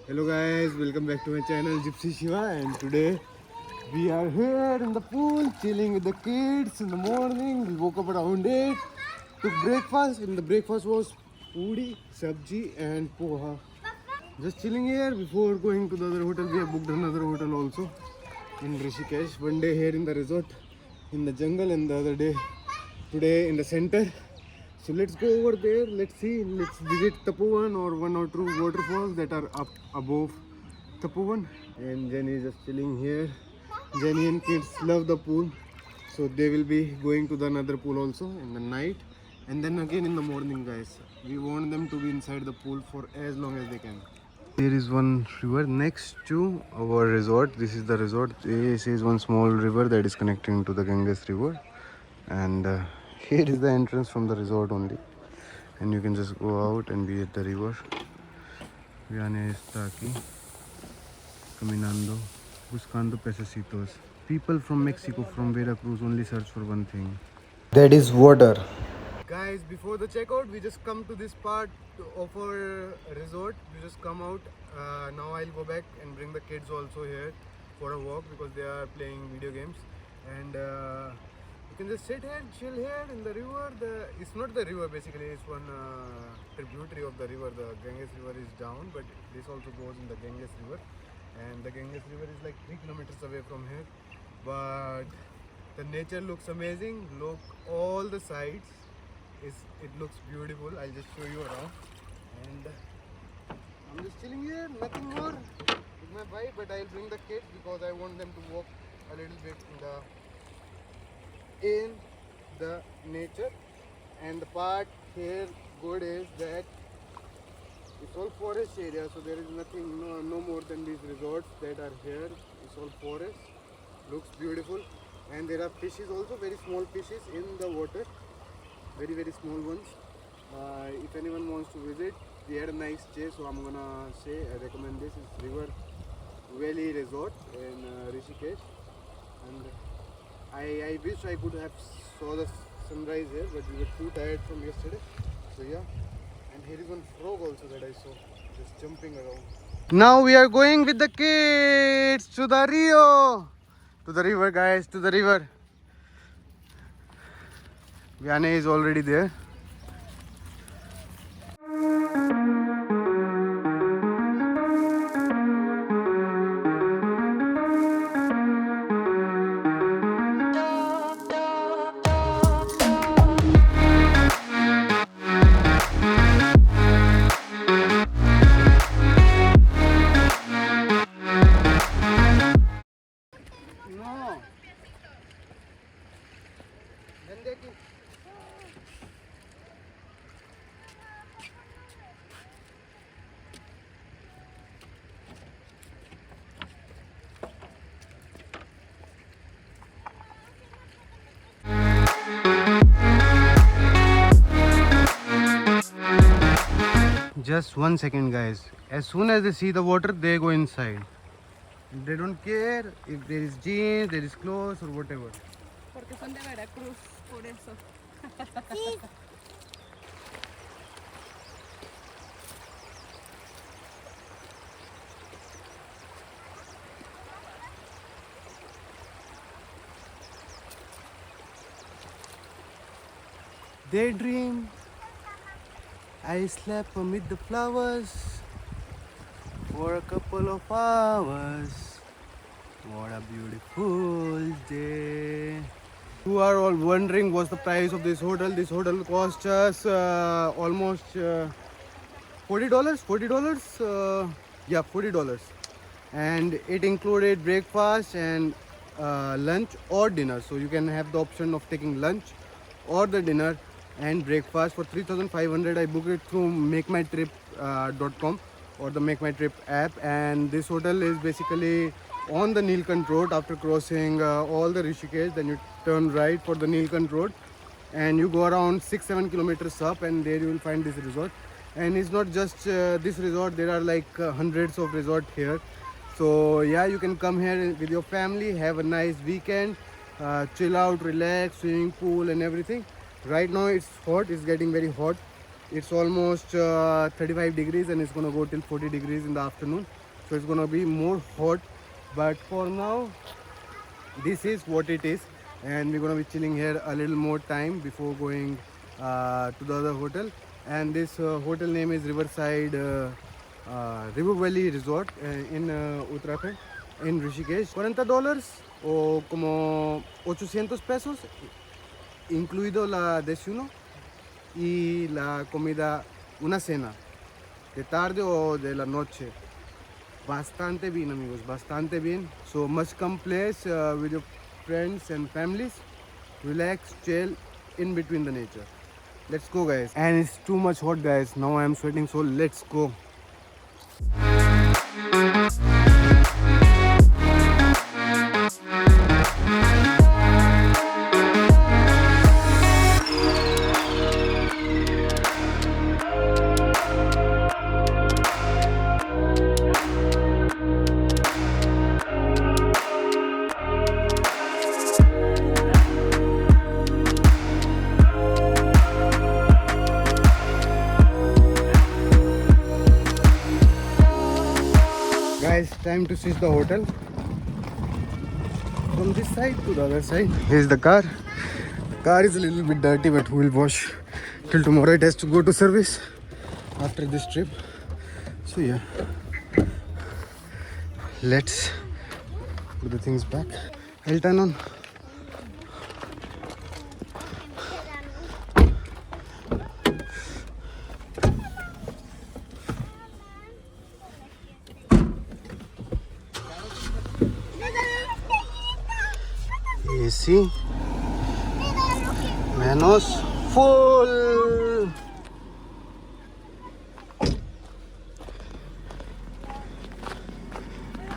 Hello guys, welcome back to my channel Gypsy Shiva, and today we are here in the pool chilling with the kids in the morning. We woke up around 8, took breakfast, and the breakfast was puri, sabji and poha. Just chilling here before going to the other hotel. We have booked another hotel also in Rishikesh. One day here in the resort in the jungle, and the other day today in the center. So let's go over there. Let's see. Let's visit Tapovan or one or two waterfalls that are up above Tapovan. And Jenny is just chilling here. Jenny and kids love the pool, so they will be going to the another pool also in the night, and then again in the morning, guys. We want them to be inside the pool for as long as they can. There is one river next to our resort. This is the resort. This is one small river that is connecting to the Ganges river, and here is the entrance from the resort only, and you can just go out and be at the river. Viane está aquí, caminando, buscando pececitos. People from Mexico, from Veracruz, only search for one thing. That is water. Guys, before the checkout, we just come to this part of our resort. We just come out. Now I'll go back and bring the kids also here for a walk because they are playing video games. And you can just sit here, chill here in the river. It's not the river basically, it's one tributary of the river. The Ganges river is down, but this also goes in the Ganges river. And the Ganges river is like 3 kilometers away from here. But the nature looks amazing. Look all the sides. It looks beautiful. I'll just show you around. And I'm just chilling here, nothing more with my bike, but I'll bring the kids because I want them to walk a little bit in the nature. And the part here good is that it's all forest area, so there is nothing, no more than these resorts that are here. It's all forest, looks beautiful, and there are fishes also, very small fishes in the water, very small ones. If anyone wants to visit, we had a nice stay, so I'm gonna say I recommend this. It's River Valley Resort in Rishikesh, and I wish I could have saw the sunrise here, but we were too tired from yesterday. So yeah, and here is one frog also that I saw just jumping around. Now we are going with the kids to the Rio, to the river, guys, to the river. Viane is already there. No. Just 1 second, guys. As soon as they see the water, they go inside. They don't care if there is jeans, there is clothes or whatever. Porque son de Veracruz, por eso. Daydream. I slept amid the flowers for a couple of hours. What a beautiful day. You are all wondering what's the price of this hotel. This hotel cost us almost $40. $40? Yeah, $40. And it included breakfast and lunch or dinner. So you can have the option of taking lunch or the dinner and breakfast for 3,500. I booked it through makemytrip.com or the Make My Trip app, and this hotel is basically on the Nilkant Road. After crossing all the Rishikesh, then you turn right for the Nilkant Road and you go around 6-7 kilometers up, and there you will find this resort. And it's not just this resort, there are like hundreds of resorts here. So yeah, you can come here with your family, have a nice weekend, chill out, relax, swimming pool and everything. Right now it's hot, it's getting very hot. It's almost 35 degrees and it's gonna go till 40 degrees in the afternoon. so it's gonna be more hot. But for now, this is what it is, and we're gonna be chilling here a little more time before going to the other hotel. And this hotel name is Riverside River Valley Resort in Uttarakhand, in Rishikesh. $40 o como 800 pesos, incluido la desayuno y la comida, una cena de tarde o de la noche. Bastante bien, amigos, bastante bien. So must come place with your friends and families. Relax, chill in between the nature. Let's go, guys. And it's too much hot, guys. Now I am sweating, so let's go. Guys, time to switch the hotel from this side to the other side. Here's the car. The car is a little bit dirty, but we'll wash till tomorrow. It has to go to service after this trip. So yeah, let's put the things back. I'll turn on. AC menos full.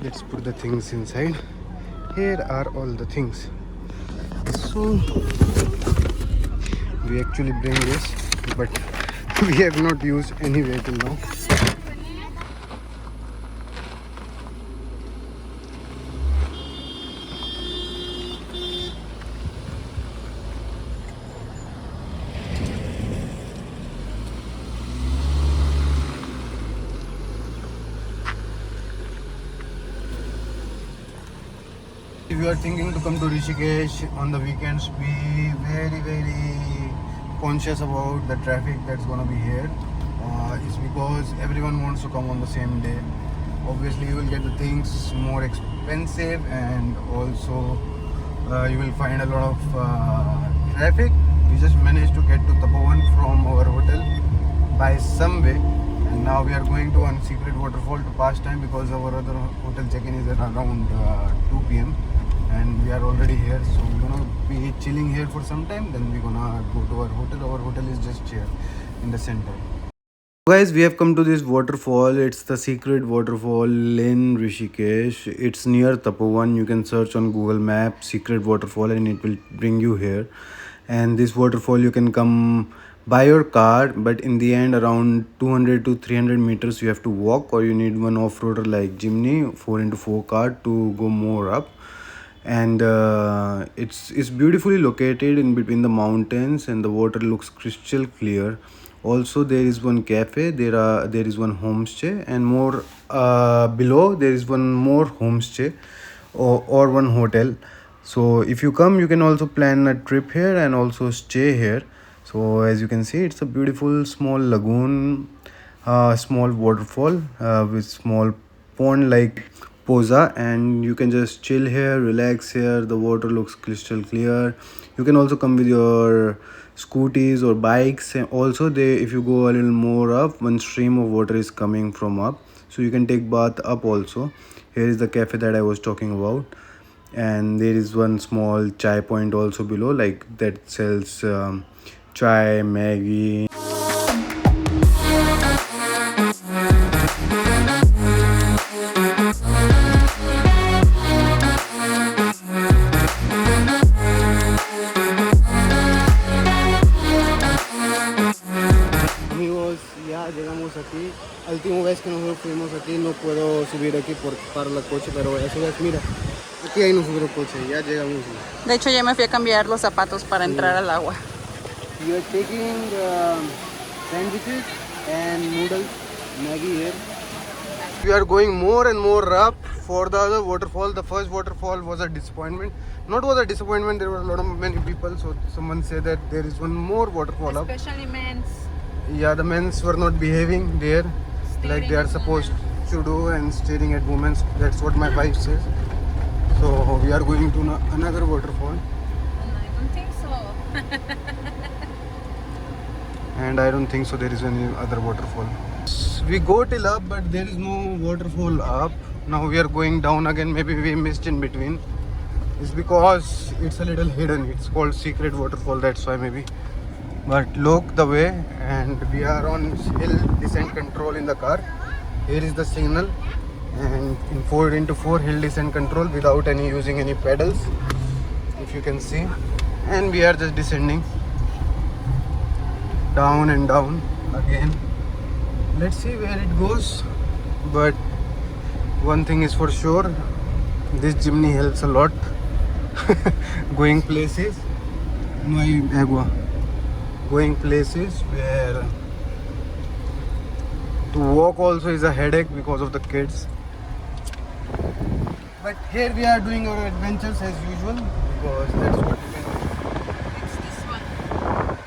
Let's put the things inside. Here are all the things. So we actually bring this, but we have not used anyway till now. If you are thinking to come to Rishikesh on the weekends, be very conscious about the traffic that's gonna be here. It's because everyone wants to come on the same day. Obviously, you will get the things more expensive, and also you will find a lot of traffic. We just managed to get to Tapovan from our hotel by some way, and now we are going to one secret waterfall to pass time because our other hotel check-in is at around 2 p.m. and we are already here, so we're gonna be chilling here for some time, then we're gonna go to our hotel. Our hotel is just here in the center. Guys, we have come to this waterfall. It's the secret waterfall in Rishikesh. It's near Tapovan. You can search on Google Maps secret waterfall and it will bring you here. And this waterfall you can come by your car, but in the end around 200 to 300 meters you have to walk, or you need one off-roader like Jimny 4x4 car to go more up. And it's beautifully located in between the mountains, and the water looks crystal clear. Also, there is one cafe, there is one homestay, and more below there is one more homestay or one hotel. So if you come, you can also plan a trip here and also stay here. So as you can see, it's a beautiful small lagoon, small waterfall with small pond like poza, and you can just chill here, relax here. The water looks crystal clear. You can also come with your scooties or bikes, and also if you go a little more up, one stream of water is coming from up, so you can take bath up also. Here is the cafe that I was talking about, and there is one small chai point also below, like that sells chai, Maggie. Aquí, la última vez que nosotros fuimos aquí, no puedo subir aquí por para el coche, pero eso es, mira, aquí hay nosotros coche, ya llegamos. De hecho, ya me fui a cambiar los zapatos para entrar al agua. You are taking sandwiches and noodles, Maggie here. We are going more and more up for the other waterfall. The first waterfall was a disappointment. Not was a disappointment, there were a lot of many people. So someone said that there is one more waterfall up. Especially men's. Yeah, the men's were not behaving there like they are supposed to do and staring at women. That's what my wife says. So we are going to another waterfall. I don't think so. And I don't think so there is any other waterfall. We go till up, but there is no waterfall up. Now we are going down again. Maybe we missed in between. It's because it's a little hidden. It's called secret waterfall, that's why maybe. But look the way, and we are on hill descent control in the car. Here is the signal, and in 4x4 hill descent control without any using any pedals, if you can see. And we are just descending down and down again. Let's see where it goes. But one thing is for sure, this chimney helps a lot. Going places. No hay agua. Going places where to walk also is a headache because of the kids. But here we are doing our adventures as usual because that's what we can do. It's this one.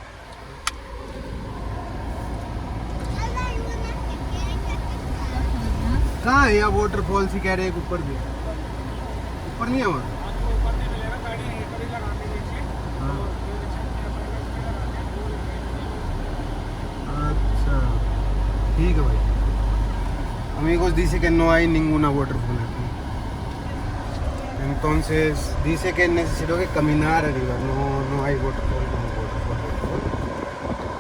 कहाँ है यहाँ waterfall से कह रहे हैं ऊपर भी ऊपर नहीं है वहाँ अच्छा ठीक है भाई amigos dice que no hay ninguna waterfall aquí entonces dice que necesito que caminar arriba no hay waterfall como waterfall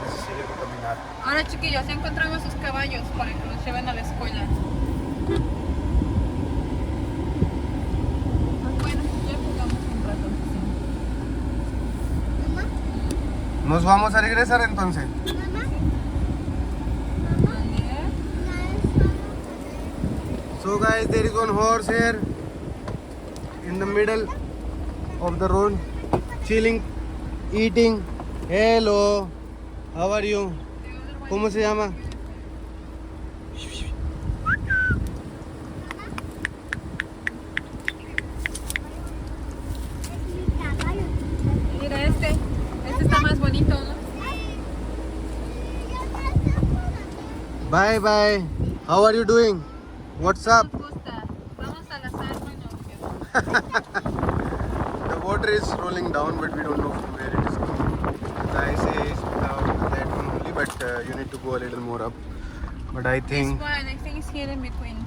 necesito que caminar. Ahora chiquillos, ya encontramos sus caballos para que los lleven a la escuela. Bueno, ya jugamos un rato. Nos vamos a regresar entonces. So guys, there is one horse here in the middle of the road, chilling, eating. Hello, how are you? ¿Cómo se llama? Mira este está más bonito, ¿no? Bye bye. How are you doing? What's up? Nos gusta. Vamos a las armas. The water is rolling down, but we don't know from where it is coming. The ice is that one only, but you need to go a little more up. But I This think, one, I think it's here in between.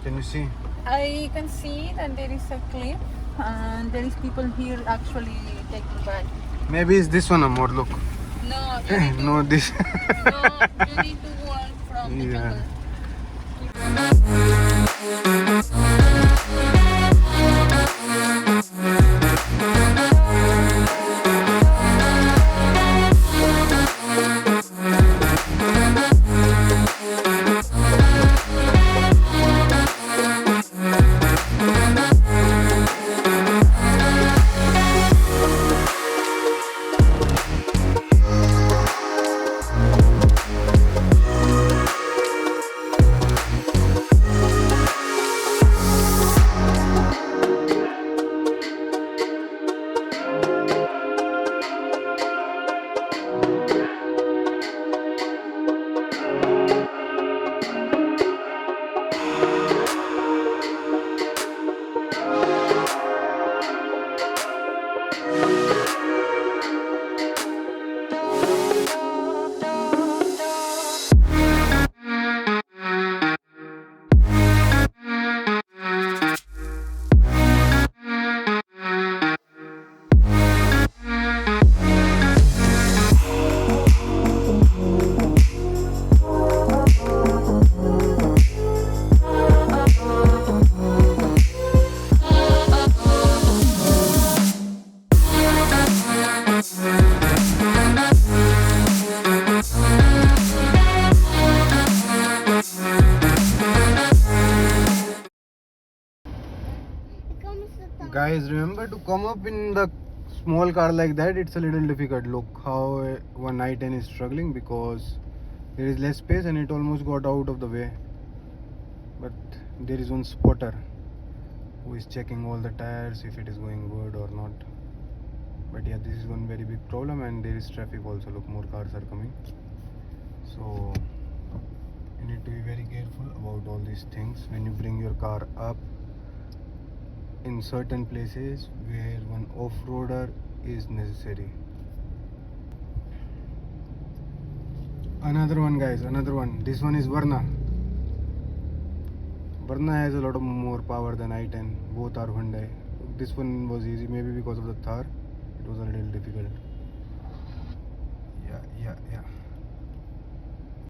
can you see? I can see that there is a cliff and there is people here actually taking bath. Maybe it's this one, Amor. Look. No, you need to, No, this. no, you need to walk from the Yeah. jungle. Guys, remember to come up in the small car like that. It's a little difficult. Look how one I-10 is struggling because there is less space and it almost got out of the way. But there is one spotter who is checking all the tires if it is going good or not. But yeah, this is one very big problem, and there is traffic also. Look, more cars are coming, so you need to be very careful about all these things when you bring your car up in certain places where one off-roader is necessary. Another one, guys, another one. This one is Verna. Verna has a lot of more power than i10. Both are Hyundai. This one was easy, maybe because of the Thar. It was a little difficult. Yeah.